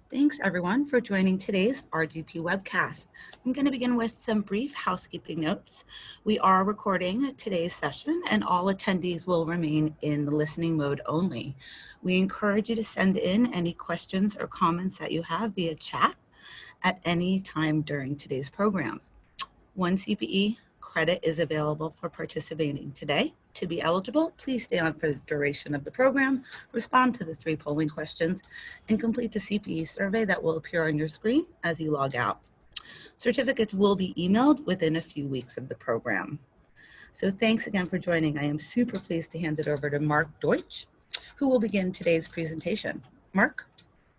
Thanks everyone for joining today's RGP webcast. I'm going to begin with some brief housekeeping notes. We are recording today's session and all attendees will remain in the listening mode only. We encourage you to send in any questions or comments that you have via chat at any time during today's program. One CPE credit is available for participating today. To be eligible, please stay on for the duration of the program, respond to the 3 polling questions, and complete the CPE survey that will appear on your screen as you log out. Certificates will be emailed within a few weeks of the program. So thanks again for joining. I am super pleased to hand it over to Mark Deutsch, who will begin today's presentation. Mark?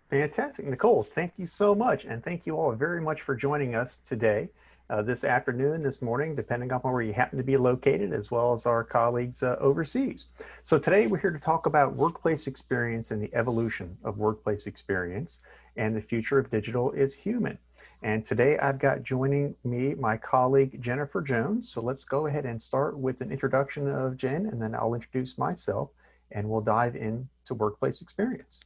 Fantastic. Nicole, thank you so much. And thank you all very much for joining us today, this afternoon, this morning, depending on where you happen to be located, as well as our colleagues overseas. So today we're here to talk about workplace experience and the evolution of workplace experience, and the future of digital is human. And today I've got joining me my colleague Jennifer Jones. So let's go ahead and start with an introduction of Jen, and then I'll introduce myself and we'll dive into workplace experience.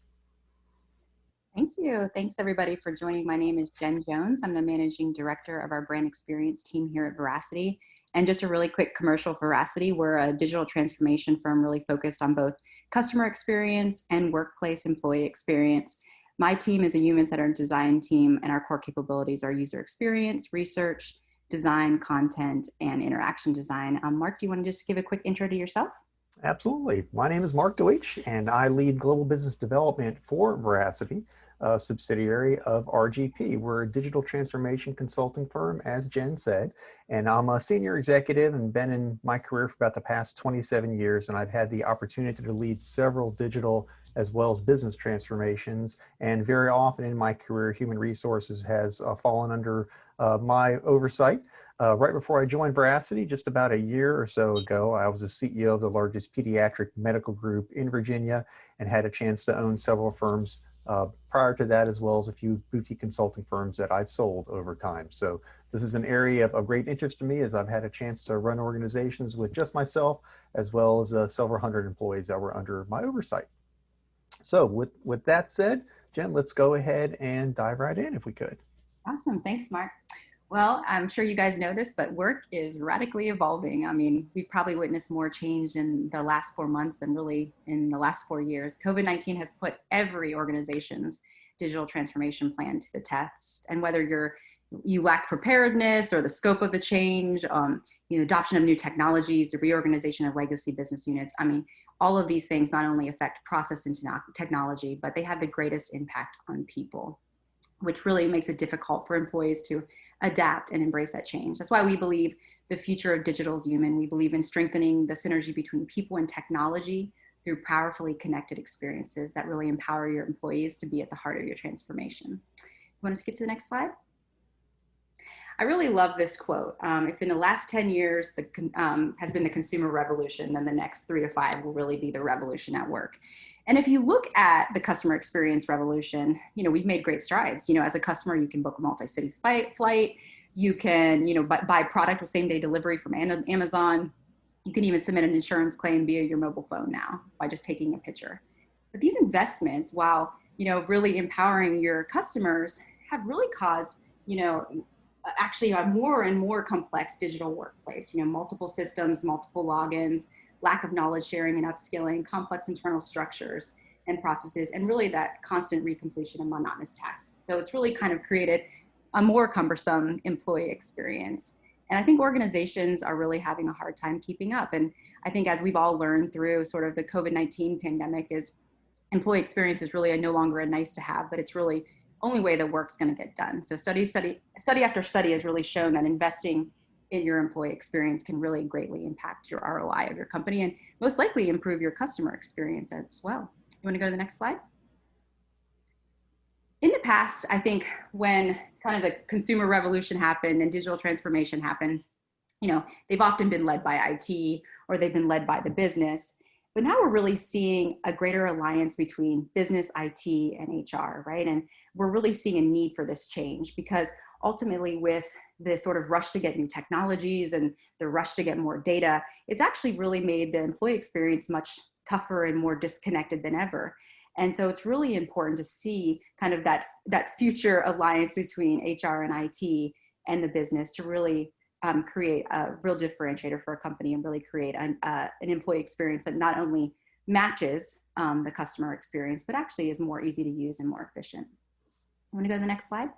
Thank you. Thanks everybody for joining. My name is Jen Jones. I'm the Managing Director of our Brand Experience team here at Veracity. And just a really quick commercial for Veracity, we're a digital transformation firm really focused on both customer experience and workplace employee experience. My team is a human-centered design team, and our core capabilities are user experience, research, design, content, and interaction design. Mark, do you want to just give a quick intro to yourself? Absolutely. My name is Mark Deutsch, and I lead global business development for Veracity, a subsidiary of RGP. We're a digital transformation consulting firm, as Jen said, and I'm a senior executive and been in my career for about the past 27 years, and I've had the opportunity to lead several digital as well as business transformations, and very often in my career, human resources has fallen under my oversight. Right before I joined Veracity, just about a year or so ago, I was the CEO of the largest pediatric medical group in Virginia and had a chance to own several firms prior to that, as well as a few boutique consulting firms that I've sold over time. So this is an area of great interest to me, as I've had a chance to run organizations with just myself, as well as several hundred employees that were under my oversight. So with that said, Jen, let's go ahead and dive right in if we could. Awesome. Thanks, Mark. Well, I'm sure you guys know this, but work is radically evolving. I mean, we've probably witnessed more change in the last 4 months than really in the last 4 years. COVID-19 has put every organization's digital transformation plan to the test. And whether you lack preparedness or the scope of the change, adoption of new technologies, the reorganization of legacy business units, I mean, all of these things not only affect process and technology, but they have the greatest impact on people, which really makes it difficult for employees to adapt and embrace that change. That's why we believe the future of digital is human. We believe in strengthening the synergy between people and technology through powerfully connected experiences that really empower your employees to be at the heart of your transformation. You want to skip to the next slide? I really love this quote. If in the last 10 years has been the consumer revolution, then the next 3 to 5 will really be the revolution at work. And if you look at the customer experience revolution, we've made great strides. As a customer, you can book a multi-city flight. You can, buy product with same-day delivery from Amazon. You can even submit an insurance claim via your mobile phone now by just taking a picture. But these investments, while, really empowering your customers, have really caused, actually a more and more complex digital workplace. Multiple systems, multiple logins, lack of knowledge sharing and upskilling, complex internal structures and processes, and really that constant recompletion of monotonous tasks. So it's really kind of created a more cumbersome employee experience. And I think organizations are really having a hard time keeping up. And I think as we've all learned through sort of the COVID-19 pandemic, is employee experience is really no longer a nice to have, but it's really only way that work's going to get done. So study after study has really shown that investing in your employee experience can really greatly impact your ROI of your company and most likely improve your customer experience as well. You want to go to the next slide? In the past, I think when kind of the consumer revolution happened and digital transformation happened, they've often been led by IT or they've been led by the business. But now we're really seeing a greater alliance between business, IT, and HR, right? And we're really seeing a need for this change because ultimately with the sort of rush to get new technologies and the rush to get more data, it's actually really made the employee experience much tougher and more disconnected than ever. And so it's really important to see kind of that future alliance between HR and IT and the business to really create a real differentiator for a company and really create an employee experience that not only matches the customer experience, but actually is more easy to use and more efficient. I'm going to go to the next slide.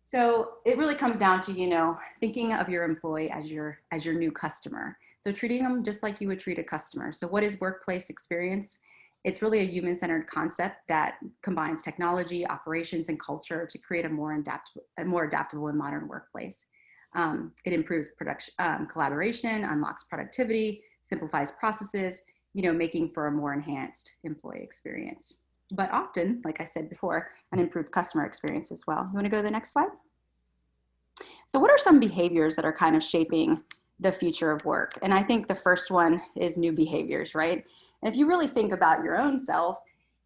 So it really comes down to, you know, thinking of your employee as your new customer. So treating them just like you would treat a customer. So what is workplace experience? It's really a human-centered concept that combines technology, operations, and culture to create a more adaptable and modern workplace. It improves production, collaboration, unlocks productivity, simplifies processes, you know, making for a more enhanced employee experience. But often, like I said before, an improved customer experience as well. You want to go to the next slide? So what are some behaviors that are kind of shaping the future of work? And I think the first one is new behaviors, right? And if you really think about your own self,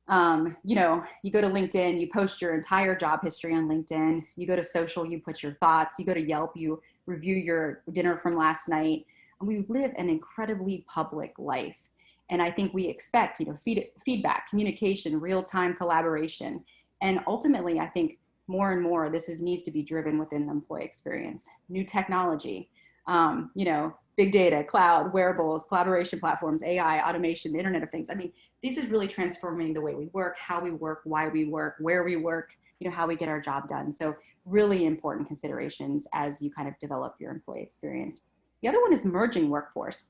you know, you go to LinkedIn, you post your entire job history on LinkedIn. You go to social, you put your thoughts. You go to Yelp, you review your dinner from last night. And we live an incredibly public life. And I think we expect, you know, feedback, communication, real-time collaboration. And ultimately, I think more and more this needs to be driven within the employee experience. New technology, you know, big data, cloud, wearables, collaboration platforms, AI, automation, the Internet of Things. I mean, this is really transforming the way we work, how we work, why we work, where we work, you know, how we get our job done. So really important considerations as you kind of develop your employee experience. The other one is merging workforce.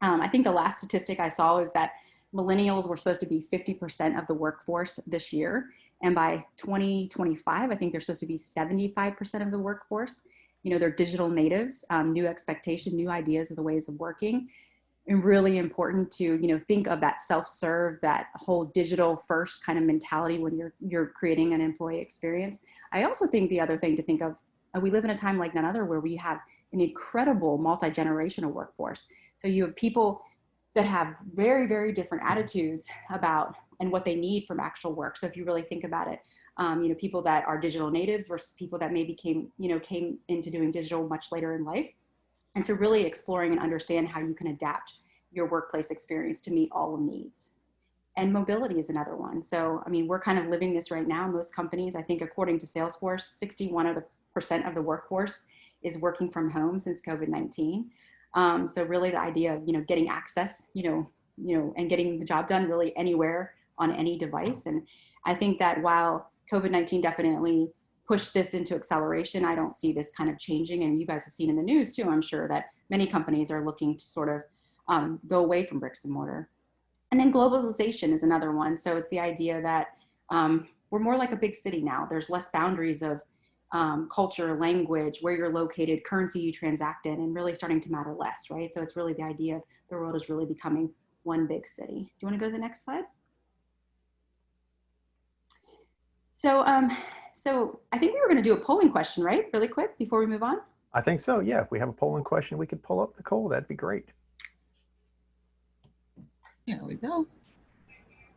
I think the last statistic I saw is that millennials were supposed to be 50% of the workforce this year. And by 2025, I think they're supposed to be 75% of the workforce. You know, they're digital natives, new expectation, new ideas of the ways of working. And really important to, you know, think of that self-serve, that whole digital first kind of mentality when you're creating an employee experience. I also think the other thing to think of, we live in a time like none other where we have an incredible multi-generational workforce. So you have people that have very, very different attitudes about and what they need from actual work. So if you really think about it, you know, people that are digital natives versus people that maybe came into doing digital much later in life. And so really exploring and understand how you can adapt your workplace experience to meet all the needs. And mobility is another one. So, I mean, we're kind of living this right now. Most companies, I think according to Salesforce, 61% of the workforce is working from home since COVID-19. So really the idea of, you know, getting access, and getting the job done really anywhere on any device. And I think that while COVID-19 definitely pushed this into acceleration, I don't see this kind of changing. And you guys have seen in the news too, I'm sure, that many companies are looking to sort of go away from bricks and mortar. And then globalization is another one. So it's the idea that we're more like a big city now. There's less boundaries of culture, language, where you're located, currency you transact in, and really starting to matter less, right? So it's really the idea of the world is really becoming one big city. Do you want to go to the next slide? So, so I think we were going to do a polling question, right? Really quick before we move on. I think so. Yeah. If we have a polling question, we could pull up Nicole. That'd be great. There we go.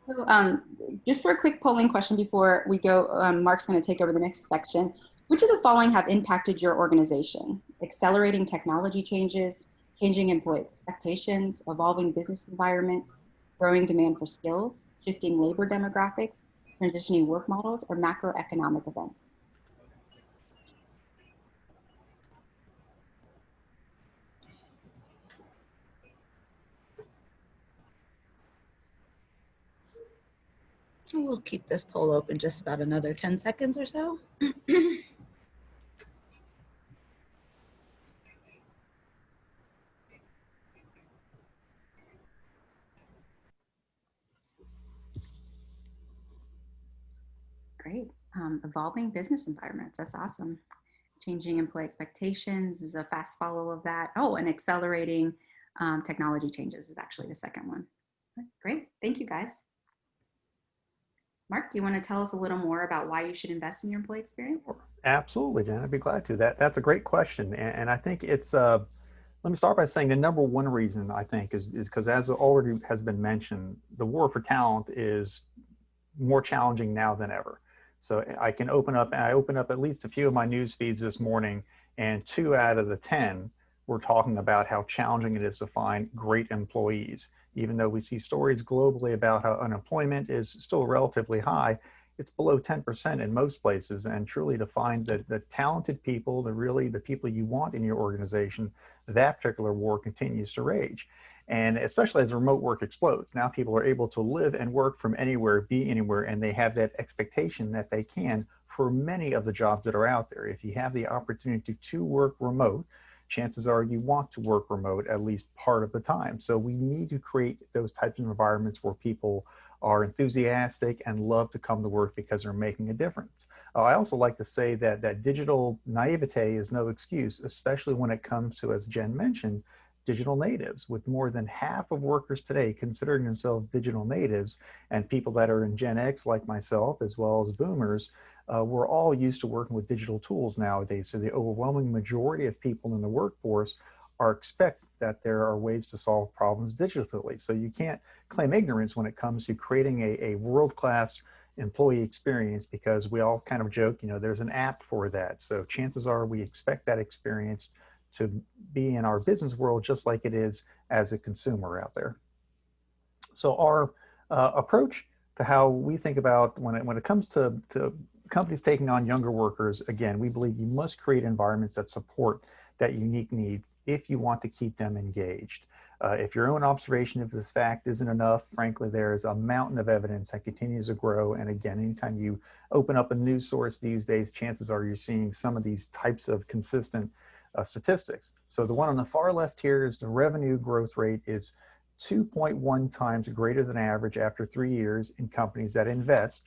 So, just for a quick polling question before we go, Mark's going to take over the next section. Which of the following have impacted your organization? Accelerating technology changes, changing employee expectations, evolving business environments, growing demand for skills, shifting labor demographics, transitioning work models, or macroeconomic events? We'll keep this poll open just about another 10 seconds or so. Great. Evolving business environments. That's awesome. Changing employee expectations is a fast follow of that. Oh, and accelerating technology changes is actually the second one. Great. Thank you, guys. Mark, do you want to tell us a little more about why you should invest in your employee experience? Absolutely, Jen. I'd be glad to. That's a great question, and I think it's. Let me start by saying the number one reason I think is because, as already has been mentioned, the war for talent is more challenging now than ever. So I opened up at least a few of my news feeds this morning, and 2 out of the 10 were talking about how challenging it is to find great employees. Even though we see stories globally about how unemployment is still relatively high, it's below 10% in most places. And truly to find the talented people, the people you want in your organization, that particular war continues to rage. And especially as remote work explodes, now people are able to live and work from anywhere, be anywhere, and they have that expectation that they can for many of the jobs that are out there. If you have the opportunity to work remote, chances are you want to work remote at least part of the time. So we need to create those types of environments where people are enthusiastic and love to come to work because they're making a difference. I also like to say that digital naivete is no excuse, especially when it comes to, as Jen mentioned, digital natives, with more than half of workers today considering themselves digital natives, and people that are in Gen X like myself, as well as boomers, we're all used to working with digital tools nowadays. So the overwhelming majority of people in the workforce expect that there are ways to solve problems digitally. So you can't claim ignorance when it comes to creating a world-class employee experience, because we all kind of joke, there's an app for that. So chances are we expect that experience to be in our business world just like it is as a consumer out there. So our approach to how we think about when it comes to companies taking on younger workers, again, we believe you must create environments that support that unique needs if you want to keep them engaged. If your own observation of this fact isn't enough, frankly, there's a mountain of evidence that continues to grow. And again, anytime you open up a news source these days, chances are you're seeing some of these types of consistent statistics. So the one on the far left here is the revenue growth rate is 2.1 times greater than average after 3 years in companies that invest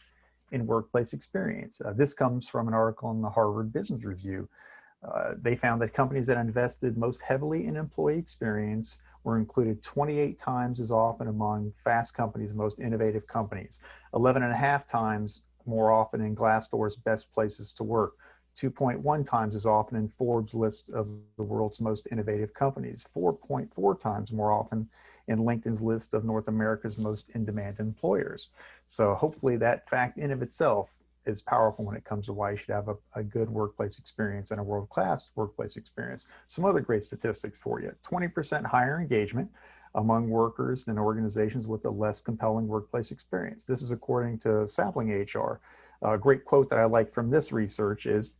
in workplace experience. This comes from an article in the Harvard Business Review. They found that companies that invested most heavily in employee experience were included 28 times as often among Fast Company's most innovative companies, 11 and a half times more often in Glassdoor's best places to work, 2.1 times as often in Forbes' list of the world's most innovative companies, 4.4 times more often in LinkedIn's list of North America's most in-demand employers. So hopefully that fact in of itself is powerful when it comes to why you should have a good workplace experience and a world-class workplace experience. Some other great statistics for you: 20% higher engagement among workers than organizations with a less compelling workplace experience. This is according to Sapling HR. A great quote that I like from this research is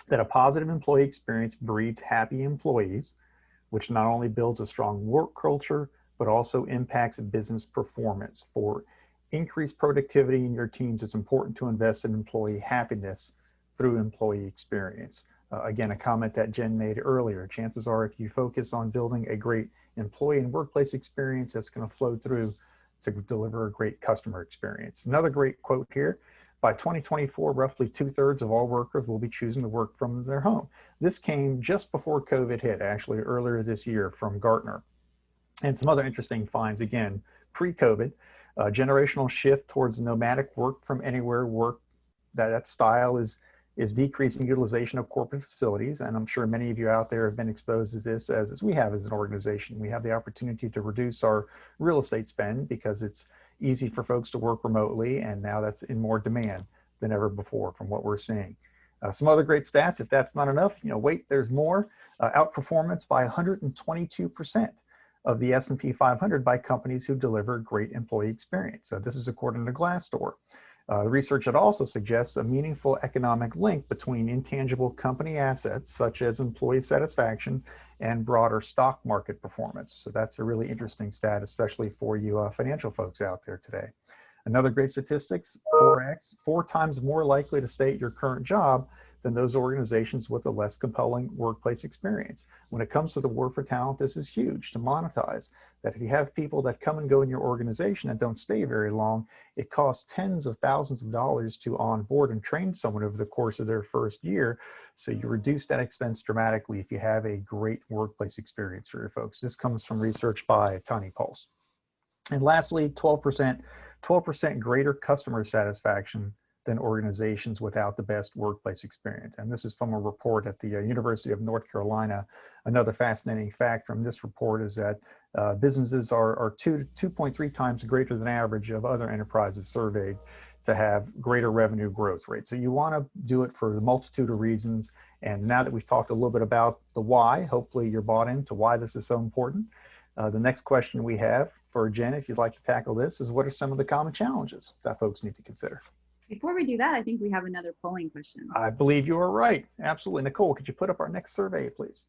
that a positive employee experience breeds happy employees, which not only builds a strong work culture, but also impacts business performance. For increased productivity in your teams, it's important to invest in employee happiness through employee experience. Again, a comment that Jen made earlier. Chances are if you focus on building a great employee and workplace experience, that's going to flow through to deliver a great customer experience. Another great quote here: by 2024, roughly 2/3 of all workers will be choosing to work from their home. This came just before COVID hit, actually earlier this year, from Gartner. And some other interesting finds, again, pre-COVID, generational shift towards nomadic work from anywhere work. That style is decreasing utilization of corporate facilities. And I'm sure many of you out there have been exposed to this as we have as an organization. We have the opportunity to reduce our real estate spend because it's easy for folks to work remotely, and now that's in more demand than ever before from what we're seeing. Some other great stats, if that's not enough, wait, there's more. Outperformance by 122% of the S&P 500 by companies who deliver great employee experience. So this is according to Glassdoor. The research that also suggests a meaningful economic link between intangible company assets, such as employee satisfaction, and broader stock market performance. So that's a really interesting stat, especially for you financial folks out there today. Another great statistics: 4x, 4 times more likely to stay at your current job than those organizations with a less compelling workplace experience. When it comes to the war for talent, this is huge to monetize. That if you have people that come and go in your organization and don't stay very long, it costs tens of thousands of dollars to onboard and train someone over the course of their first year. So you reduce that expense dramatically if you have a great workplace experience for your folks. This comes from research by Tiny Pulse. And lastly, 12% greater customer satisfaction than organizations without the best workplace experience. And this is from a report at the University of North Carolina. Another fascinating fact from this report is that businesses are 2.3 times greater than average of other enterprises surveyed to have greater revenue growth rate. So you want to do it for the multitude of reasons. And now that we've talked a little bit about the why, hopefully you're bought into why this is so important. The next question we have for Jen, if you'd like to tackle this, is what are some of the common challenges that folks need to consider? Before we do that, I think we have another polling question. I believe you are right. Absolutely. Nicole, could you put up our next survey, please?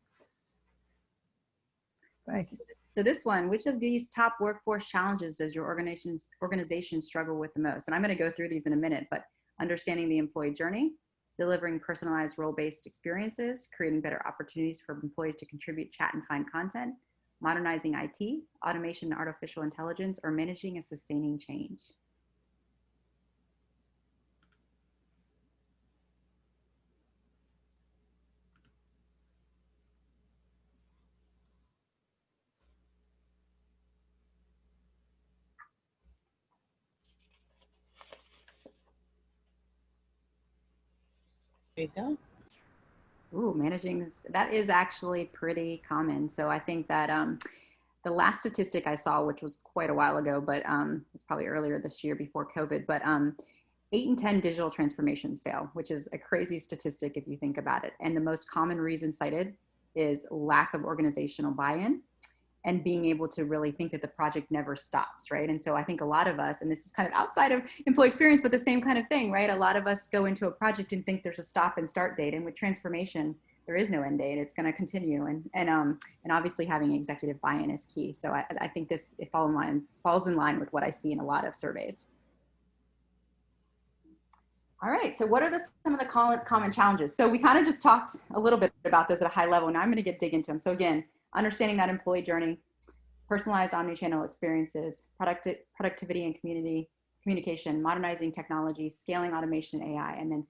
Thank you. So this one, which of these top workforce challenges does your organization struggle with the most? And I'm going to go through these in a minute, but understanding the employee journey, delivering personalized role-based experiences, creating better opportunities for employees to contribute, chat, and find content, modernizing IT, automation and artificial intelligence, or managing a sustaining change. There you go. Ooh, that is actually pretty common. So I think that the last statistic I saw, which was quite a while ago, but it's probably earlier this year before COVID, but 8 in 10 digital transformations fail, which is a crazy statistic if you think about it. And the most common reason cited is lack of organizational buy-in and being able to really think that the project never stops, right? And so I think a lot of us, and this is kind of outside of employee experience, but the same kind of thing, right? A lot of us go into a project and think there's a stop and start date, and with transformation, there is no end date. It's going to continue, and obviously having executive buy-in is key. So I think it falls in line with what I see in a lot of surveys. All right, so what are some of the common challenges? So we kind of just talked a little bit about those at a high level. Now I'm going to dig into them. So again, understanding that employee journey, personalized omnichannel experiences, productivity and communication, modernizing technology, scaling automation and AI, and then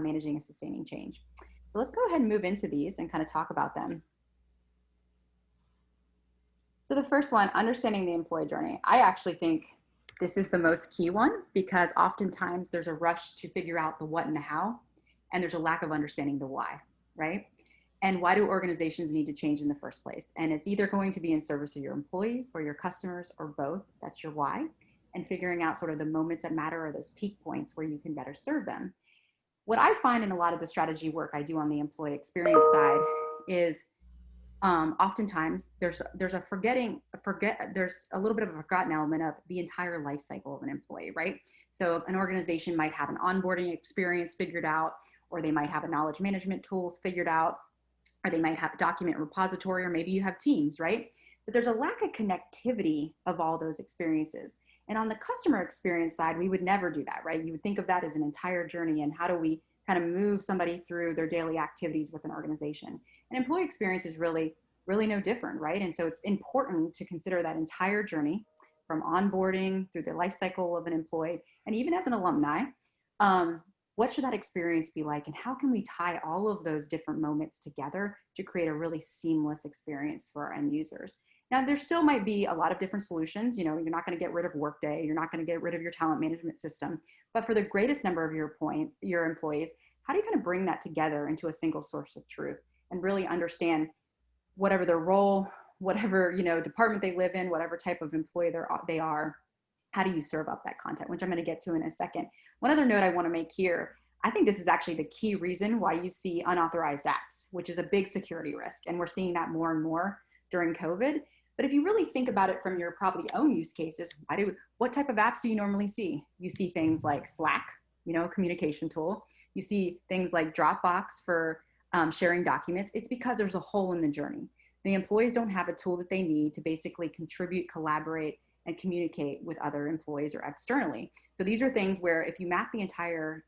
managing and sustaining change. So let's go ahead and move into these and kind of talk about them. So the first one, understanding the employee journey. I actually think this is the most key one because oftentimes there's a rush to figure out the what and the how, and there's a lack of understanding the why, right? And why do organizations need to change in the first place? And it's either going to be in service of your employees or your customers or both. That's your why. And figuring out sort of the moments that matter or those peak points where you can better serve them. What I find in a lot of the strategy work I do on the employee experience side is oftentimes there's a little bit of a forgotten element of the entire life cycle of an employee, right? So an organization might have an onboarding experience figured out, or they might have a knowledge management tools figured out, or they might have a document repository, or maybe you have teams, right? But there's a lack of connectivity of all those experiences. And on the customer experience side, we would never do that, right? You would think of that as an entire journey, and how do we kind of move somebody through their daily activities with an organization? And employee experience is really no different, right? And so it's important to consider that entire journey from onboarding through the life cycle of an employee, and even as an alumni, what should that experience be like, and how can we tie all of those different moments together to create a really seamless experience for our end users? Now, there still might be a lot of different solutions. You know, you're not going to get rid of Workday, you're not going to get rid of your talent management system, but for the greatest number of your employees, how do you kind of bring that together into a single source of truth and really understand whatever their role, whatever, you know, department they live in, whatever type of employee they are, how do you serve up that content, which I'm going to get to in a second. One other note I want to make here, I think this is actually the key reason why you see unauthorized apps, which is a big security risk. And we're seeing that more and more during COVID. But if you really think about it from your probably own use cases, what type of apps do you normally see? You see things like Slack, you know, communication tool. You see things like Dropbox for sharing documents. It's because there's a hole in the journey. The employees don't have a tool that they need to basically contribute, collaborate, and communicate with other employees or externally. So these are things where if you map the entire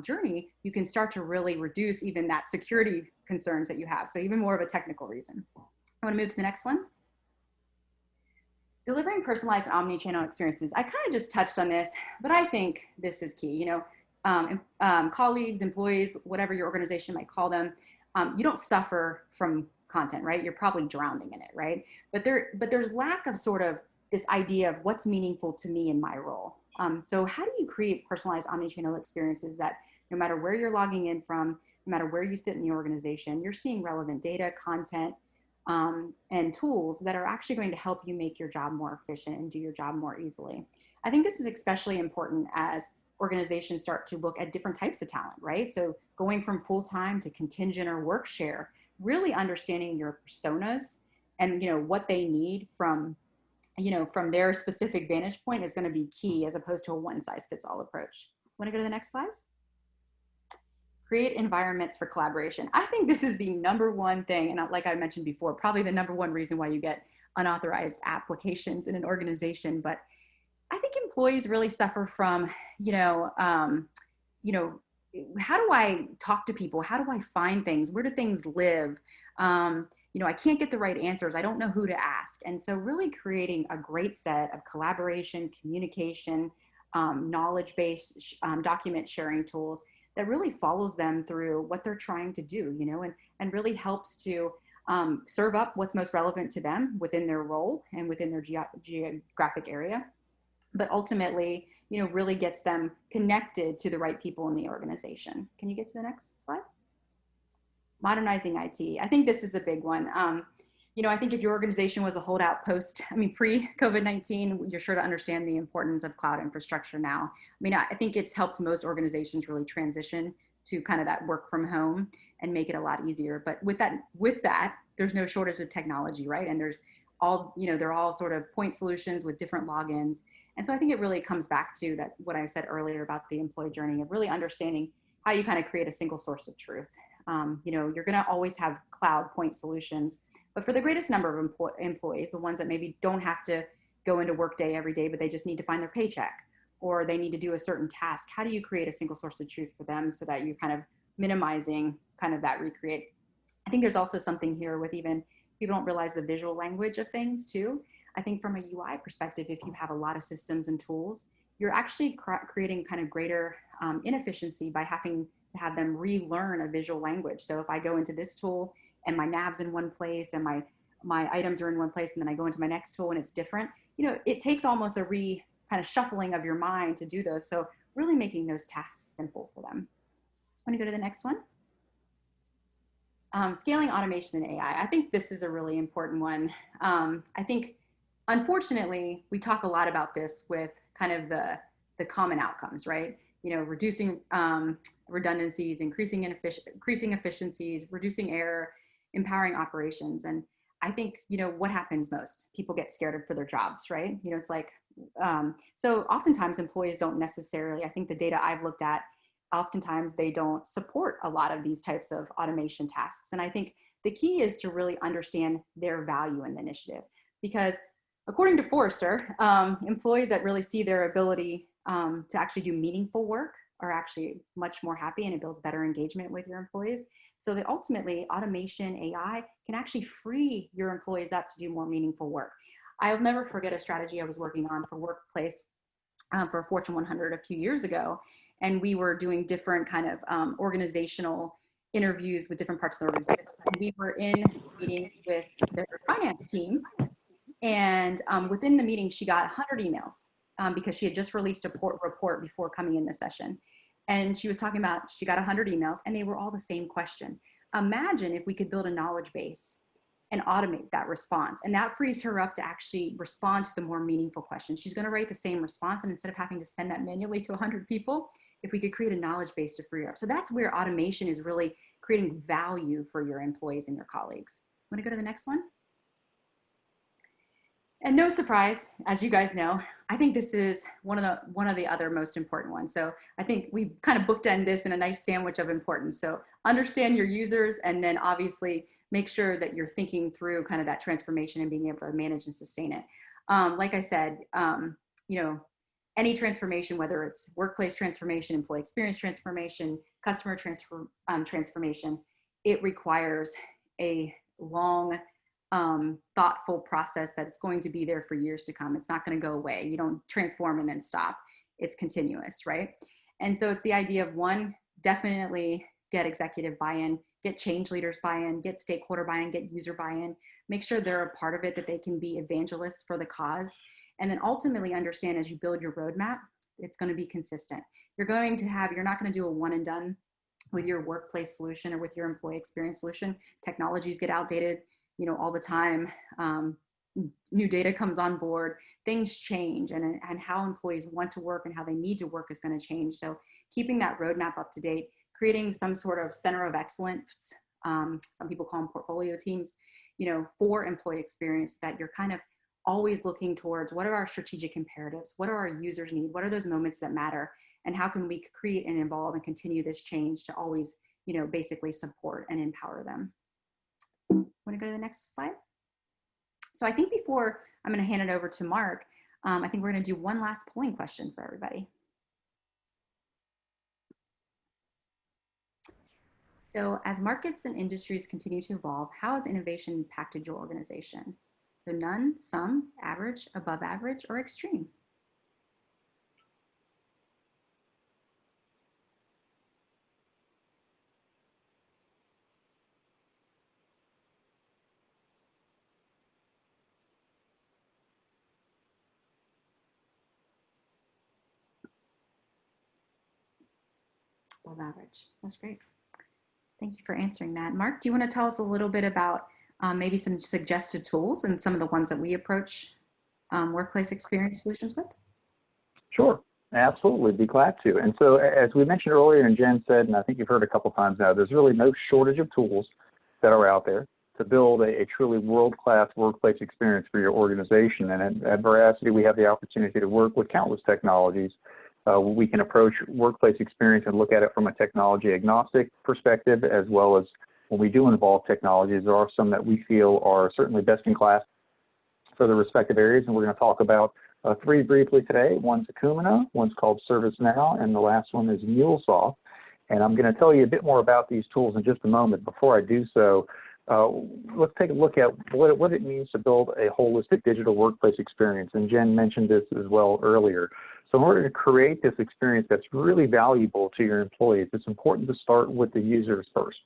journey, you can start to really reduce even that security concerns that you have. So even more of a technical reason. I want to move to the next one. Delivering personalized omni-channel experiences. I kind of just touched on this, but I think this is key. You know, colleagues, employees, whatever your organization might call them, you don't suffer from content, right? You're probably drowning in it, right? But there's lack of sort of this idea of what's meaningful to me in my role. So how do you create personalized omnichannel experiences that no matter where you're logging in from, no matter where you sit in the organization, you're seeing relevant data, content, and tools that are actually going to help you make your job more efficient and do your job more easily. I think this is especially important as organizations start to look at different types of talent, right? So going from full-time to contingent or work share, really understanding your personas and, you know, what they need from from their specific vantage point is going to be key as opposed to a one size fits all approach. Want to go to the next slide? Create environments for collaboration. I think this is the number one thing, and like I mentioned before, probably the number one reason why you get unauthorized applications in an organization. But I think employees really suffer from, how do I talk to people? How do I find things? Where do things live? I can't get the right answers. I don't know who to ask. And so really creating a great set of collaboration, communication, knowledge-based document sharing tools that really follows them through what they're trying to do, and really helps to serve up what's most relevant to them within their role and within their geographic area, but ultimately, really gets them connected to the right people in the organization. Can you get to the next slide? Modernizing IT. I think this is a big one. I think if your organization was a holdout pre-COVID-19, you're sure to understand the importance of cloud infrastructure now. I think it's helped most organizations really transition to kind of that work from home and make it a lot easier. But with that, there's no shortage of technology, right? And there's they're all sort of point solutions with different logins. And so I think it really comes back to that, what I said earlier about the employee journey of really understanding how you kind of create a single source of truth. You're going to always have cloud point solutions, but for the greatest number of employees, the ones that maybe don't have to go into Workday every day, but they just need to find their paycheck or they need to do a certain task, how do you create a single source of truth for them so that you're kind of minimizing kind of that recreate? I think there's also something here with even people don't realize the visual language of things too. I think from a UI perspective, if you have a lot of systems and tools, you're actually creating kind of greater inefficiency by having to have them relearn a visual language. So if I go into this tool and my nav's in one place and my items are in one place, and then I go into my next tool and it's different, it takes almost a kind of shuffling of your mind to do those. So really making those tasks simple for them. Want to go to the next one? Scaling automation and AI. I think this is a really important one. I think, unfortunately, we talk a lot about this with kind of the common outcomes, right? Reducing redundancies, increasing efficiencies, reducing error, empowering operations. And I think, what happens most? People get scared for their jobs, right? It's like, so oftentimes employees don't necessarily, I think the data I've looked at, oftentimes they don't support a lot of these types of automation tasks. And I think the key is to really understand their value in the initiative, because according to Forrester, employees that really see their ability to actually do meaningful work are actually much more happy, and it builds better engagement with your employees. So that ultimately automation, AI can actually free your employees up to do more meaningful work. I'll never forget a strategy I was working on for workplace for a Fortune 100 a few years ago. And we were doing different kind of organizational interviews with different parts of the organization. And we were in a meeting with their finance team. And within the meeting, she got 100 emails because she had just released a report before coming in the session. And she was talking about, she got 100 emails and they were all the same question. Imagine if we could build a knowledge base and automate that response. And that frees her up to actually respond to the more meaningful questions. She's gonna write the same response, and instead of having to send that manually to 100 people, if we could create a knowledge base to free her up. So that's where automation is really creating value for your employees and your colleagues. Wanna go to the next one? And no surprise, as you guys know, I think this is one of the other most important ones. So I think we kind of bookend this in a nice sandwich of importance. So understand your users, and then obviously make sure that you're thinking through kind of that transformation and being able to manage and sustain it. Like I said, any transformation, whether it's workplace transformation, employee experience transformation, customer transformation, it requires a long, thoughtful process that's going to be there for years to come. It's not going to go away. You don't transform and then stop. It's continuous, right? And so it's the idea of, one, definitely get executive buy-in, get change leaders buy-in, get stakeholder buy-in, get user buy-in, make sure they're a part of it, that they can be evangelists for the cause. And then ultimately understand, as you build your roadmap, it's going to be consistent. You're not going to do a one and done with your workplace solution or with your employee experience solution. Technologies get outdated, all the time. New data comes on board, things change, and how employees want to work and how they need to work is going to change. So keeping that roadmap up to date, creating some sort of center of excellence, some people call them portfolio teams, for employee experience, that you're kind of always looking towards what are our strategic imperatives, what do our users need, what are those moments that matter, and how can we create and evolve and continue this change to always, basically support and empower them. Want to go to the next slide? So I think before I'm going to hand it over to Mark, I think we're going to do one last polling question for everybody. So as markets and industries continue to evolve, how has innovation impacted your organization? So none, some, average, above average, or extreme? Above average. That's great. Thank you for answering that. Mark, do you want to tell us a little bit about maybe some suggested tools and some of the ones that we approach workplace experience solutions with? Sure, absolutely, be glad to. And so as we mentioned earlier and Jen said, and I think you've heard a couple times now, there's really no shortage of tools that are out there to build a truly world-class workplace experience for your organization. And at Veracity, we have the opportunity to work with countless technologies. We can approach workplace experience and look at it from a technology agnostic perspective, as well as when we do involve technologies, there are some that we feel are certainly best in class for the respective areas. And we're going to talk about three briefly today. One's Accumula, one's called ServiceNow, and the last one is MuleSoft. And I'm going to tell you a bit more about these tools in just a moment. Before I do so, let's take a look at what it means to build a holistic digital workplace experience. And Jen mentioned this as well earlier. So in order to create this experience that's really valuable to your employees, it's important to start with the users first.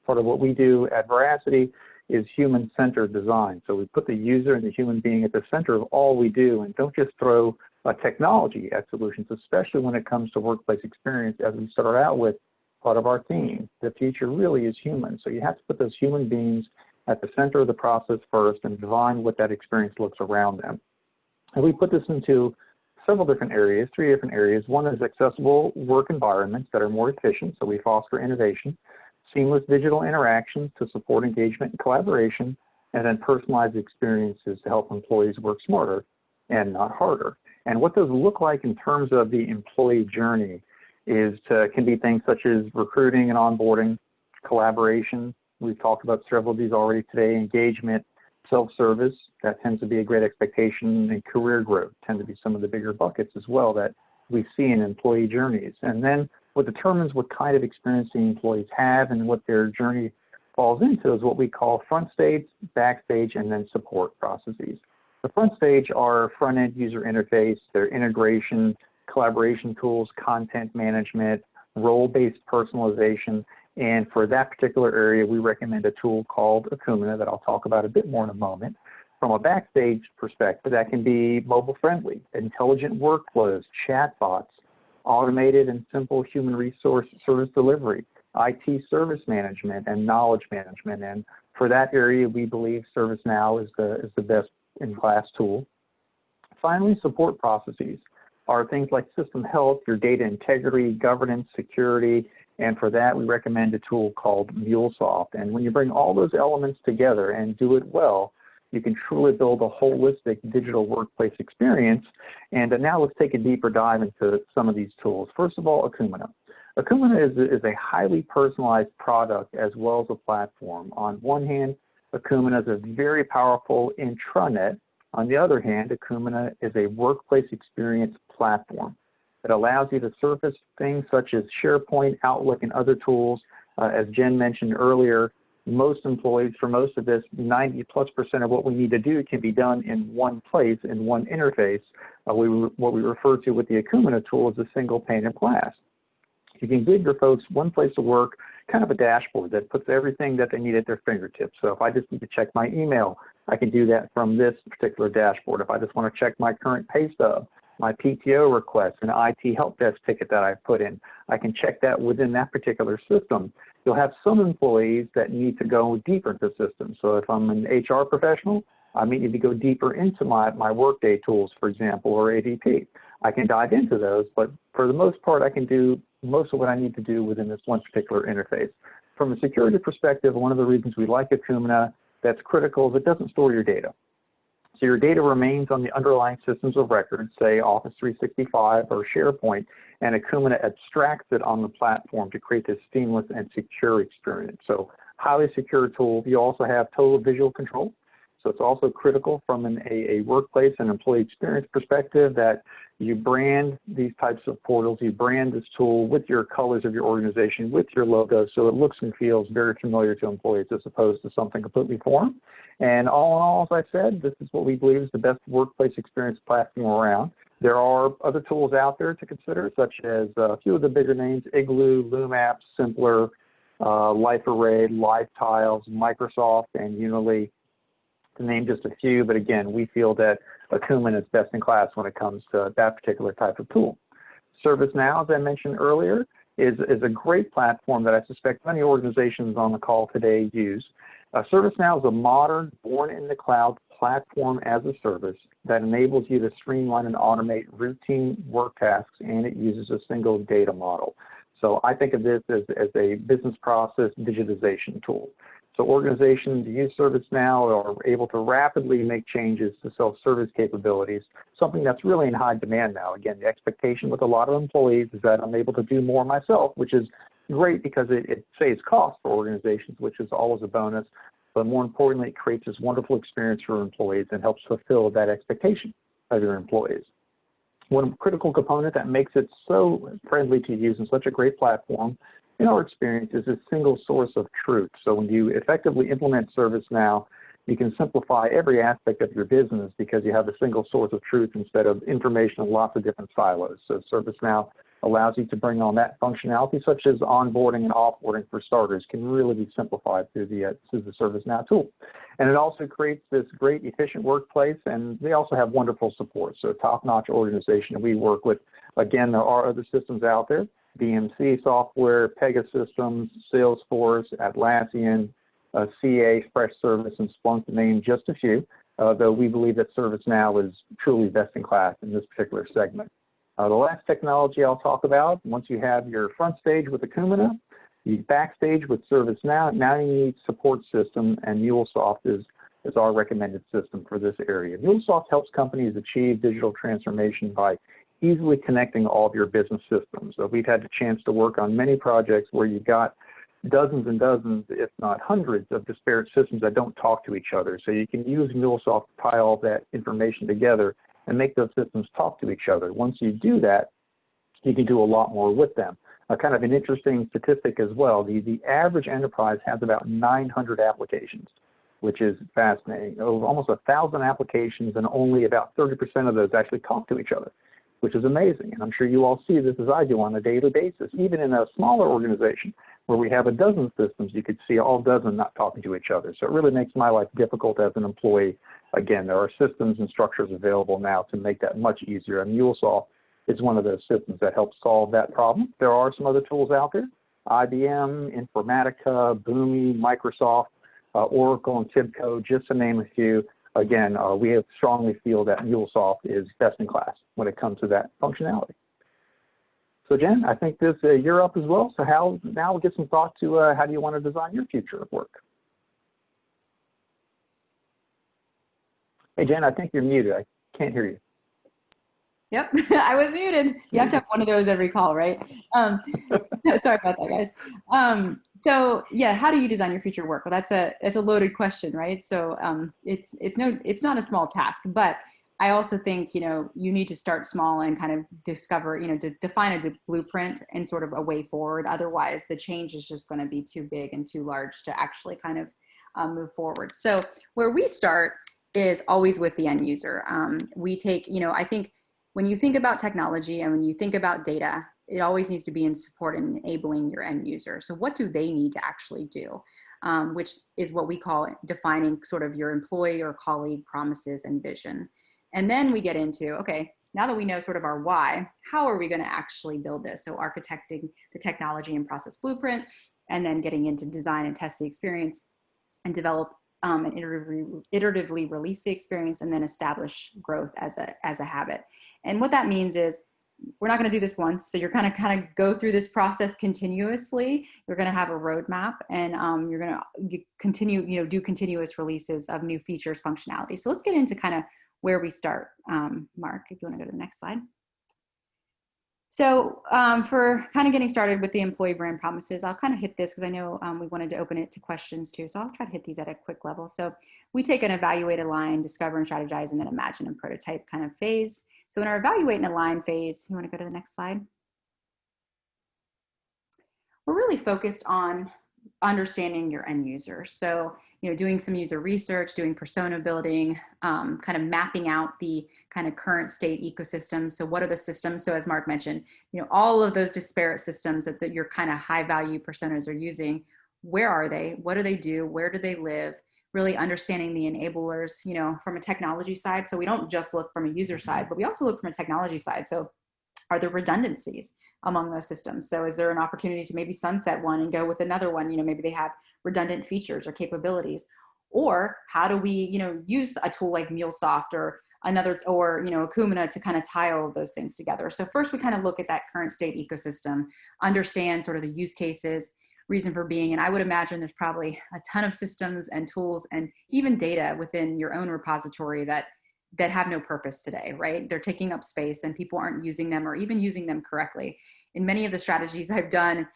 Part of what we do at Veracity is human-centered design. So we put the user and the human being at the center of all we do, and don't just throw technology at solutions, especially when it comes to workplace experience. As we start out with, part of our theme, the future really is human. So you have to put those human beings at the center of the process first and design what that experience looks around them. And we put this into several different areas, three different areas. One is accessible work environments that are more efficient, so we foster innovation, seamless digital interactions to support engagement and collaboration, and then personalized experiences to help employees work smarter and not harder. And what those look like in terms of the employee journey can be things such as recruiting and onboarding, collaboration. We've talked about several of these already today, engagement, self-service, that tends to be a great expectation, and career growth tend to be some of the bigger buckets as well that we see in employee journeys. And then what determines what kind of experience the employees have and what their journey falls into is what we call front stage, backstage, and then support processes. The front stage are front-end user interface, their integration, collaboration tools, content management, role-based personalization. And for that particular area, we recommend a tool called Accumula that I'll talk about a bit more in a moment. From a backstage perspective, that can be mobile-friendly, intelligent workflows, chatbots, automated and simple human resource service delivery, IT service management, and knowledge management. And for that area, we believe ServiceNow is the best in class tool. Finally, support processes are things like system health, your data integrity, governance, security, and for that, we recommend a tool called MuleSoft. And when you bring all those elements together and do it well, you can truly build a holistic digital workplace experience. And now let's take a deeper dive into some of these tools. First of all, Accumula. Accumula is a highly personalized product as well as a platform. On one hand, Accumula is a very powerful intranet. On the other hand, Accumula is a workplace experience platform that allows you to surface things such as SharePoint, Outlook, and other tools. As Jen mentioned earlier, most employees, for most of this, 90+% of what we need to do can be done in one place, in one interface. What we refer to with the Accumula tool is a single pane of glass. You can give your folks one place to work, kind of a dashboard that puts everything that they need at their fingertips. So if I just need to check my email, I can do that from this particular dashboard. If I just want to check my current pay stub, my PTO request, an IT help desk ticket that I put in, I can check that within that particular system. You'll have some employees that need to go deeper into the system. So if I'm an HR professional, I may need to go deeper into my Workday tools, for example, or ADP. I can dive into those, but for the most part, I can do most of what I need to do within this one particular interface. From a security perspective, one of the reasons we like Accumula that's critical is it doesn't store your data. So your data remains on the underlying systems of record, say Office 365 or SharePoint, and Accumula abstracts it on the platform to create this seamless and secure experience. So highly secure tool. You also have total visual control. So it's also critical from a workplace and employee experience perspective that you brand these types of portals, you brand this tool with your colors of your organization, with your logo, so it looks and feels very familiar to employees as opposed to something completely foreign. And all in all, as I said, this is what we believe is the best workplace experience platform around. There are other tools out there to consider, such as a few of the bigger names, Igloo, LoomApps, Simpler, LifeArray, LiveTiles, Microsoft, and Unily, to name just a few. But again, we feel that Accumula is best in class when it comes to that particular type of tool. ServiceNow, as I mentioned earlier, is a great platform that I suspect many organizations on the call today use. ServiceNow is a modern, born-in-the-cloud platform as a service that enables you to streamline and automate routine work tasks, and it uses a single data model. So I think of this as a business process digitization tool. So organizations use ServiceNow are able to rapidly make changes to self-service capabilities, something that's really in high demand now. Again, the expectation with a lot of employees is that I'm able to do more myself, which is great because it saves costs for organizations, which is always a bonus. But more importantly, it creates this wonderful experience for employees and helps fulfill that expectation of your employees. One critical component that makes it so friendly to use and such a great platform, in our experience, is a single source of truth. So when you effectively implement ServiceNow, you can simplify every aspect of your business because you have a single source of truth instead of information in lots of different silos. So ServiceNow allows you to bring on that functionality, such as onboarding and offboarding for starters, can really be simplified through the ServiceNow tool. And it also creates this great, efficient workplace, and they also have wonderful support. So top-notch organization that we work with. Again, there are other systems out there, BMC software, Pegasystems, Salesforce, Atlassian, CA, Freshservice, and Splunk, to name just a few, though we believe that ServiceNow is truly best in class in this particular segment. The last technology I'll talk about, once you have your front stage with Accumula, you backstage with ServiceNow, now you need support system, and MuleSoft is our recommended system for this area. MuleSoft helps companies achieve digital transformation by easily connecting all of your business systems. So we've had the chance to work on many projects where you've got dozens and dozens, if not hundreds, of disparate systems that don't talk to each other. So you can use MuleSoft to tie all that information together and make those systems talk to each other. Once you do that, you can do a lot more with them. Kind of an interesting statistic as well, the average enterprise has about 900 applications, which is fascinating. Over almost 1,000 applications, and only about 30% of those actually talk to each other, which is amazing. And I'm sure you all see this as I do on a daily basis. Even in a smaller organization where we have a dozen systems, you could see all dozen not talking to each other. So it really makes my life difficult as an employee. Again, there are systems and structures available now to make that much easier. And MuleSoft is one of those systems that helps solve that problem. There are some other tools out there, IBM, Informatica, Boomi, Microsoft, Oracle, and TIBCO, just to name a few. Again, we strongly feel that MuleSoft is best in class when it comes to that functionality. So Jen, I think you're up as well. So now we'll get some thought to how do you want to design your future of work? Hey Jen, I think you're muted. I can't hear you. Yep, I was muted. You have to have one of those every call, right? Sorry about that, guys. So yeah, how do you design your future work? Well, that's a loaded question, right? So it's not a small task, but I also think, you need to start small and kind of discover, to define a blueprint and sort of a way forward. Otherwise, the change is just going to be too big and too large to actually kind of move forward. So where we start is always with the end user. We take, I think when you think about technology and when you think about data, it always needs to be in support and enabling your end user. So what do they need to actually do? Which is what we call defining sort of your employee or colleague promises and vision. And then we get into, okay, now that we know sort of our why, how are we going to actually build this? So architecting the technology and process blueprint, and then getting into design and test the experience and develop and iteratively release the experience, and then establish growth as a habit. And what that means is we're not going to do this once. So you're kind of go through this process continuously. You're going to have a roadmap, and you're going to continue, do continuous releases of new features, functionality. So let's get into kind of where we start. Mark, if you want to go to the next slide. So for kind of getting started with the employee brand promises, I'll kind of hit this because I know we wanted to open it to questions too. So I'll try to hit these at a quick level. So we take an evaluate, align, discover and strategize, and then imagine and prototype kind of phase. So in our evaluate and align phase, you want to go to the next slide? We're really focused on understanding your end user. So, doing some user research, doing persona building, kind of mapping out the kind of current state ecosystem. So what are the systems? So as Mark mentioned, all of those disparate systems that your kind of high value personas are using, where are they? What do they do? Where do they live? Really understanding the enablers, from a technology side. So we don't just look from a user side, but we also look from a technology side. So are there redundancies among those systems? So is there an opportunity to maybe sunset one and go with another one? Maybe they have redundant features or capabilities. Or how do we, use a tool like MuleSoft or Accumula to kind of tie all of those things together? So first we kind of look at that current state ecosystem, understand sort of the use cases, reason for being. And I would imagine there's probably a ton of systems and tools and even data within your own repository that have no purpose today, right? They're taking up space and people aren't using them or even using them correctly. In many of the strategies I've done,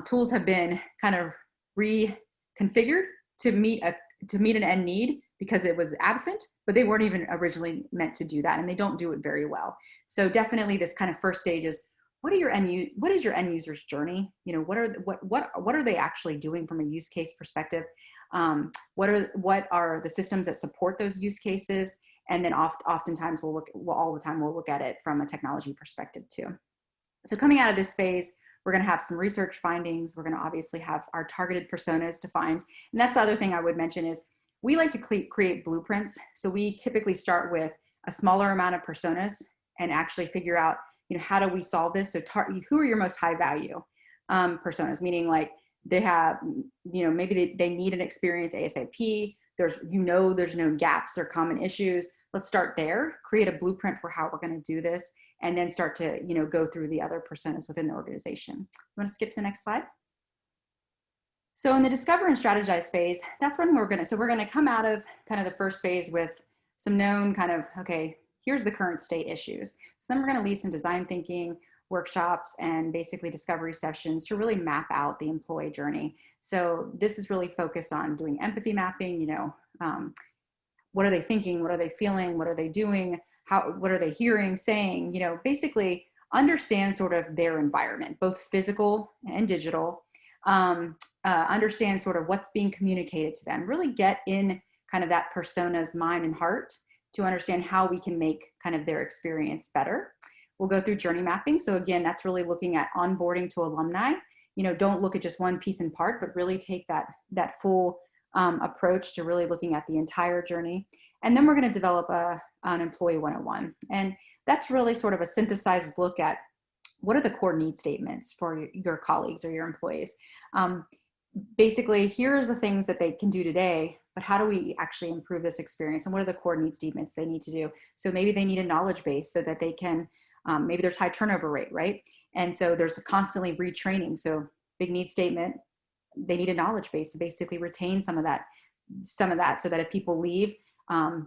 tools have been kind of reconfigured to meet an end need because it was absent, but they weren't even originally meant to do that, and they don't do it very well. So definitely this kind of first stage is, what is your end user's journey? What are they actually doing from a use case perspective? What are the systems that support those use cases? And then oftentimes we'll look at it from a technology perspective too. So coming out of this phase, we're going to have some research findings. We're going to obviously have our targeted personas defined. And that's the other thing I would mention is we like to create blueprints. So we typically start with a smaller amount of personas and actually figure out, how do we solve this? So who are your most high value personas? Meaning like they have, maybe they need an experience ASAP. There's known gaps or common issues. Let's start there, create a blueprint for how we're going to do this, and then start to, go through the other personas within the organization. You want to skip to the next slide? So in the discover and strategize phase, that's when we're going to come out of kind of the first phase with some known kind of, okay, here's the current state issues. So then we're going to lead some design thinking workshops and basically discovery sessions to really map out the employee journey. So this is really focused on doing empathy mapping, what are they thinking? What are they feeling? What are they doing? What are they hearing, saying? Basically understand sort of their environment, both physical and digital. Understand sort of what's being communicated to them. Really get in kind of that persona's mind and heart to understand how we can make kind of their experience better. We'll go through journey mapping. So again, that's really looking at onboarding to alumni. Don't look at just one piece in part, but really take that full approach to really looking at the entire journey. And then we're going to develop an employee 101. And that's really sort of a synthesized look at what are the core need statements for your colleagues or your employees. Basically, here's the things that they can do today, but how do we actually improve this experience? And what are the core need statements they need to do? So maybe they need a knowledge base so that they can, maybe there's high turnover rate, right? And so there's constantly retraining. So big need statement, they need a knowledge base to basically retain some of that so that if people leave,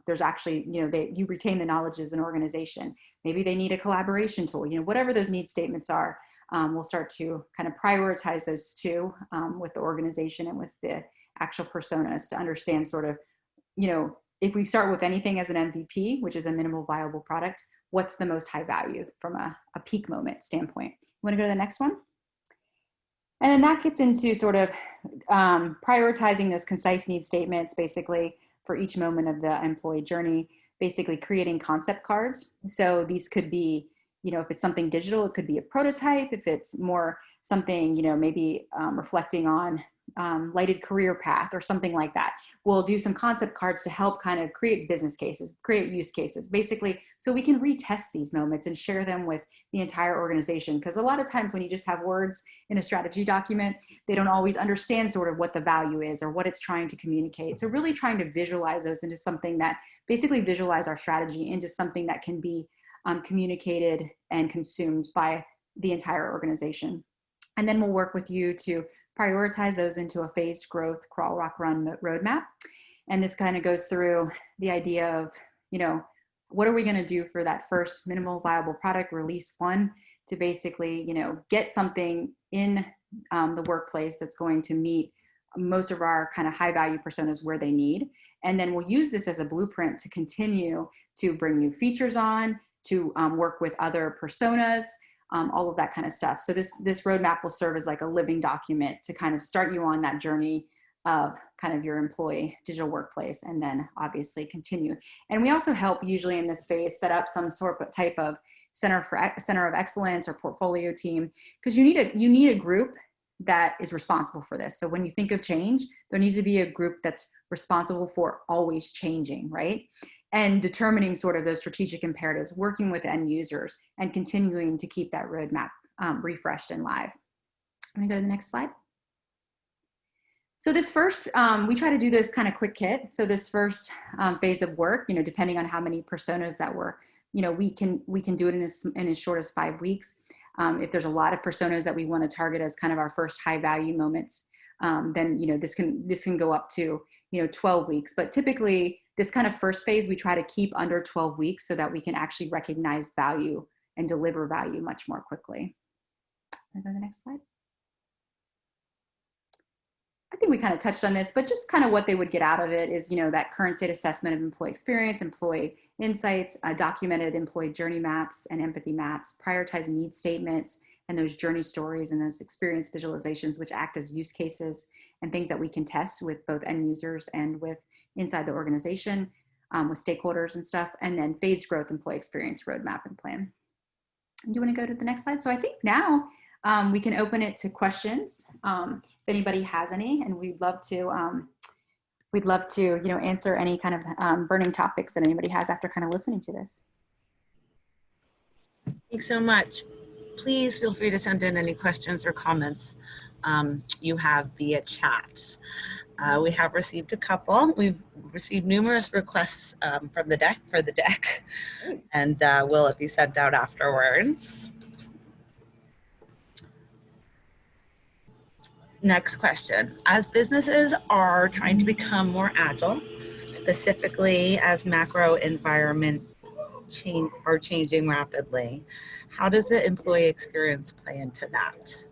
there's actually, you retain the knowledge as an organization. Maybe they need a collaboration tool, whatever those need statements are. We'll start to kind of prioritize those two with the organization and with the actual personas to understand sort of, if we start with anything as an MVP, which is a minimal viable product, what's the most high value from a peak moment standpoint. You want to go to the next one? And then that gets into sort of prioritizing those concise need statements, basically for each moment of the employee journey, basically creating concept cards. So these could be, if it's something digital, it could be a prototype. If it's more something, maybe reflecting on lighted career path or something like that. We'll do some concept cards to help kind of create business cases, create use cases, basically, so we can retest these moments and share them with the entire organization. Because a lot of times when you just have words in a strategy document, they don't always understand sort of what the value is or what it's trying to communicate. So really trying to visualize those into something that basically visualize our strategy into something that can be communicated and consumed by the entire organization. And then we'll work with you to prioritize those into a phased growth crawl, walk, run roadmap. And this kind of goes through the idea of, what are we going to do for that first minimal viable product, release one, to basically, get something in the workplace that's going to meet most of our kind of high value personas where they need. And then we'll use this as a blueprint to continue to bring new features on, to work with other personas, all of that kind of stuff. So this roadmap will serve as like a living document to kind of start you on that journey of kind of your employee digital workplace, and then obviously continue. And we also help usually in this phase set up some sort of type of center of excellence or portfolio team, because you need a group that is responsible for this. So when you think of change, there needs to be a group that's responsible for always changing, right? And determining sort of those strategic imperatives, working with end users, and continuing to keep that roadmap refreshed and live. Let me go to the next slide. So this first, we try to do this kind of quick hit. So this first phase of work, depending on how many personas that we're, we can do it in as short as 5 weeks. If there's a lot of personas that we want to target as kind of our first high value moments, then this can go up to 12 weeks. But typically, this kind of first phase we try to keep under 12 weeks so that we can actually recognize value and deliver value much more quickly. Can I go to the next slide? I think we kind of touched on this, but just kind of what they would get out of it is, that current state assessment of employee experience, employee insights, documented employee journey maps and empathy maps, prioritize need statements, and those journey stories and those experience visualizations, which act as use cases and things that we can test with both end users and with inside the organization, with stakeholders and stuff, and then phased growth employee experience roadmap and plan. Do you want to go to the next slide? So I think now we can open it to questions if anybody has any, and we'd love to answer any kind of burning topics that anybody has after kind of listening to this. Thanks so much. Please feel free to send in any questions or comments you have via chat. We have received a couple. We've received numerous requests for the deck, and will it be sent out afterwards? Next question. As businesses are trying to become more agile, specifically as macro environment are changing rapidly, how does the employee experience play into that?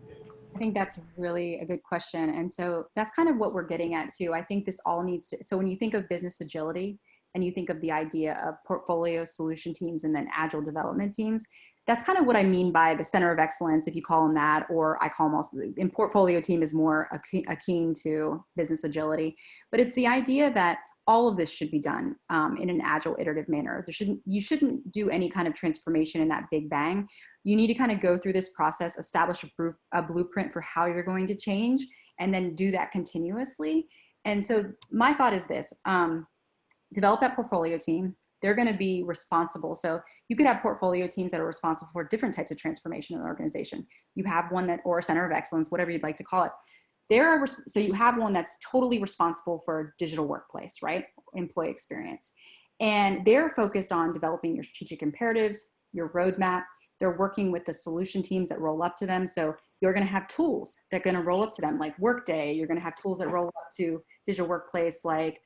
I think that's really a good question. And so that's kind of what we're getting at too. I think this all needs to, so when you think of business agility and you think of the idea of portfolio solution teams and then agile development teams, that's kind of what I mean by the center of excellence, if you call them that, or I call them also, in portfolio team is more akin to business agility. But it's the idea that all of this should be done in an agile, iterative manner. You shouldn't do any kind of transformation in that big bang. You need to kind of go through this process, establish a blueprint for how you're going to change, and then do that continuously. And so my thought is this, develop that portfolio team. They're going to be responsible. So you could have portfolio teams that are responsible for different types of transformation in the organization. You have one that, or a center of excellence, whatever you'd like to call it. So you have one that's totally responsible for digital workplace, right? Employee experience. And they're focused on developing your strategic imperatives, your roadmap. They're working with the solution teams that roll up to them. So you're going to have tools that are going to roll up to them, like Workday. You're going to have tools that roll up to digital workplace, like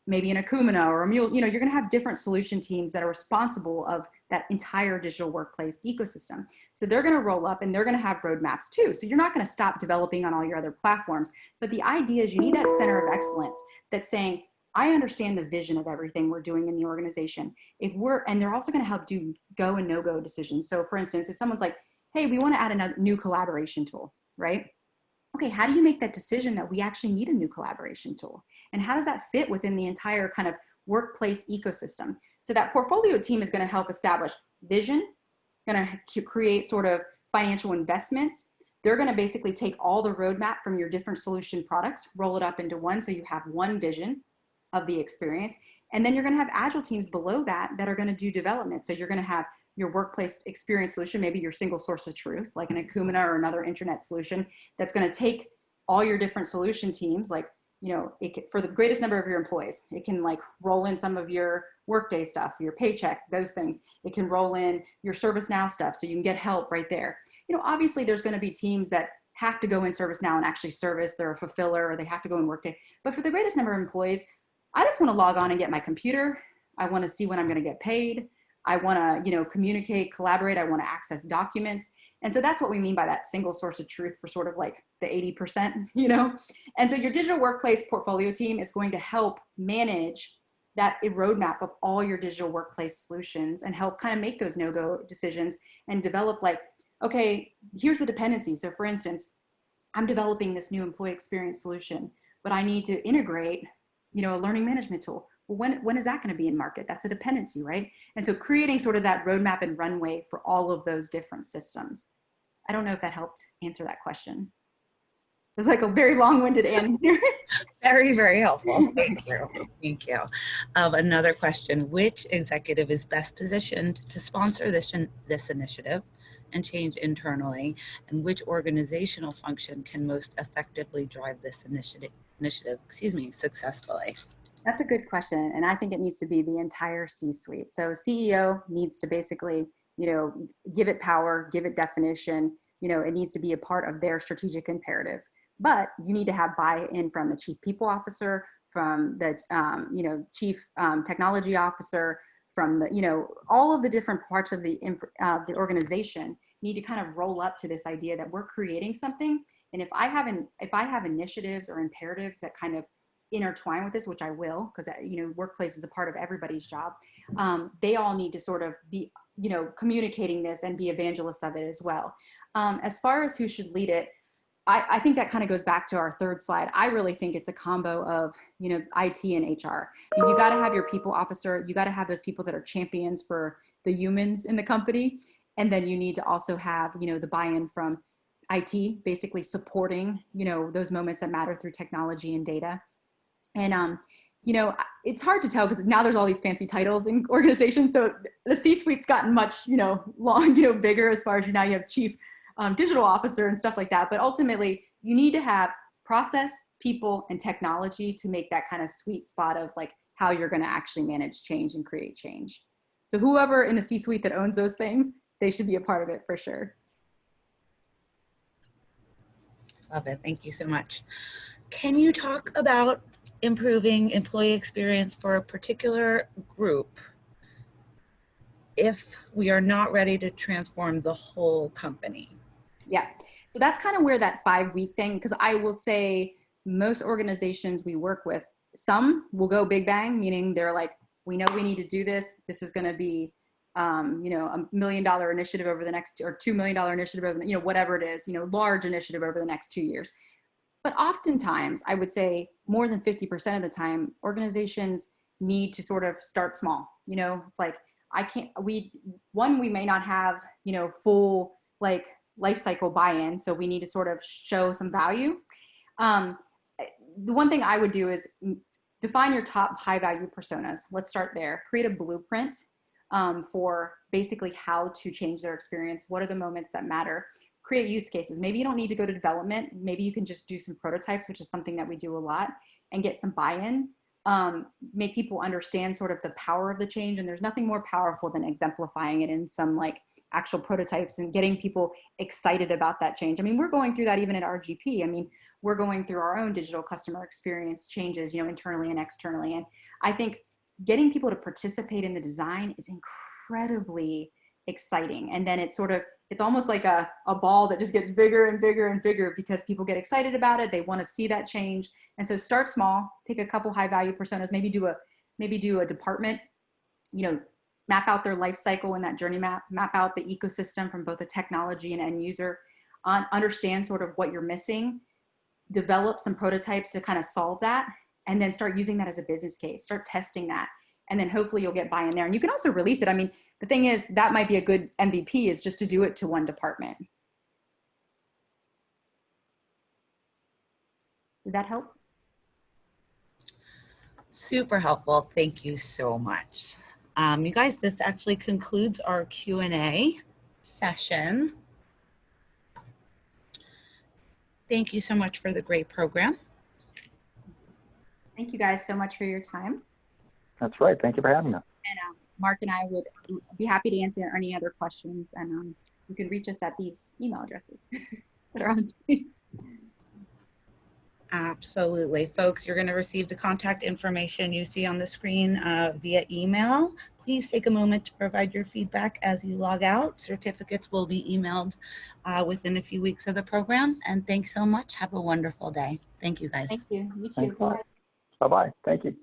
maybe an Accumula or a Mule. You're going to have different solution teams that are responsible of that entire digital workplace ecosystem. So they're going to roll up and they're going to have roadmaps too. So you're not going to stop developing on all your other platforms. But the idea is you need that center of excellence that's saying, I understand the vision of everything we're doing in the organization. And they're also going to help do go and no-go decisions. So for instance, if someone's like, hey, we want to add a new collaboration tool, right? Okay, how do you make that decision that we actually need a new collaboration tool? And how does that fit within the entire kind of workplace ecosystem? So that portfolio team is going to help establish vision, going to create sort of financial investments. They're going to basically take all the roadmap from your different solution products, roll it up into one, so you have one vision of the experience. And then you're going to have agile teams below that that are going to do development. So you're going to have your workplace experience solution, maybe your single source of truth, like an Accumula or another internet solution that's going to take all your different solution teams, like you know, for the greatest number of your employees. It can like roll in some of your workday stuff, your paycheck, those things. It can roll in your ServiceNow stuff so you can get help right there. You know, obviously there's going to be teams that have to go in ServiceNow and actually service, they're a fulfiller, or they have to go in Workday. But for the greatest number of employees, I just want to log on and get my computer. I want to see when I'm going to get paid. I want to, you know, communicate, collaborate. I want to access documents. And so that's what we mean by that single source of truth for sort of like the 80%, you know? And so your digital workplace portfolio team is going to help manage that roadmap of all your digital workplace solutions and help kind of make those no-go decisions and develop like, okay, here's the dependency. So for instance, I'm developing this new employee experience solution, but I need to integrate, you know, a learning management tool. Well, when is that going to be in market? That's a dependency, right? And so creating sort of that roadmap and runway for all of those different systems. I don't know if that helped answer that question. It was like a very long-winded answer. Very, very helpful. Thank you. Thank you. Another question, which executive is best positioned to sponsor this initiative and change internally, and which organizational function can most effectively drive this initiative, successfully? That's a good question. And I think it needs to be the entire C-suite. So CEO needs to basically, you know, give it power, give it definition, you know, it needs to be a part of their strategic imperatives. But you need to have buy-in from the chief people officer, from the, you know, chief technology officer, from the, you know, all of the different parts of the organization need to kind of roll up to this idea that we're creating something. And if I have initiatives or imperatives that kind of intertwine with this, which I will, because you know, workplace is a part of everybody's job. They all need to sort of be, you know, communicating this and be evangelists of it as well. As far as who should lead it, I think that kind of goes back to our third slide. I really think it's a combo of, you know, IT and HR. You got to have your people officer. You got to have those people that are champions for the humans in the company. And then you need to also have, you know, the buy-in from IT, basically supporting, you know, those moments that matter through technology and data. And, you know, it's hard to tell because now there's all these fancy titles in organizations. So the C-suite's gotten much, you know, bigger as far as now you have chief digital officer and stuff like that. But ultimately, you need to have process, people, and technology to make that kind of sweet spot of like how you're going to actually manage change and create change. So whoever in the C-suite that owns those things, they should be a part of it for sure. Love it. Thank you so much. Can you talk about improving employee experience for a particular group if we are not ready to transform the whole company? Yeah, so that's kind of where that 5-week thing, because I will say most organizations we work with, some will go big bang, meaning they're like, we know we need to do this. This is going to be, you know, $1 million initiative over the next, or $2 million initiative over, you know, whatever it is, you know, large initiative over the next 2 years. But oftentimes, I would say more than 50% of the time, organizations need to sort of start small. You know, it's like, we may not have, you know, full like life cycle buy-in. So we need to sort of show some value. The one thing I would do is define your top high value personas. Let's start there. Create a blueprint for basically how to change their experience. What are the moments that matter? Create use cases. Maybe you don't need to go to development. Maybe you can just do some prototypes, which is something that we do a lot, and get some buy-in. Make people understand sort of the power of the change. And there's nothing more powerful than exemplifying it in some like actual prototypes and getting people excited about that change. I mean, we're going through that even at RGP. I mean, we're going through our own digital customer experience changes, you know, internally and externally. And I think getting people to participate in the design is incredibly exciting. And then it's almost like a ball that just gets bigger and bigger and bigger because people get excited about it. They want to see that change. And so start small, take a couple high value personas, maybe do a department, you know, map out their life cycle in that journey map out the ecosystem from both a technology and end user, understand sort of what you're missing, develop some prototypes to kind of solve that, and then start using that as a business case, start testing that. And then hopefully you'll get buy-in there. And you can also release it. I mean, the thing is, that might be a good MVP, is just to do it to one department. Did that help? Super helpful. Thank you so much. You guys, this actually concludes our Q&A session. Thank you so much for the great program. Thank you guys so much for your time. That's right. Thank you for having us. And Mark and I would be happy to answer any other questions. And you can reach us at these email addresses that are on screen. Absolutely. Folks, you're going to receive the contact information you see on the screen via email. Please take a moment to provide your feedback as you log out. Certificates will be emailed within a few weeks of the program. And thanks so much. Have a wonderful day. Thank you, guys. Thank you. You too. Thanks a lot. Bye-bye. Thank you.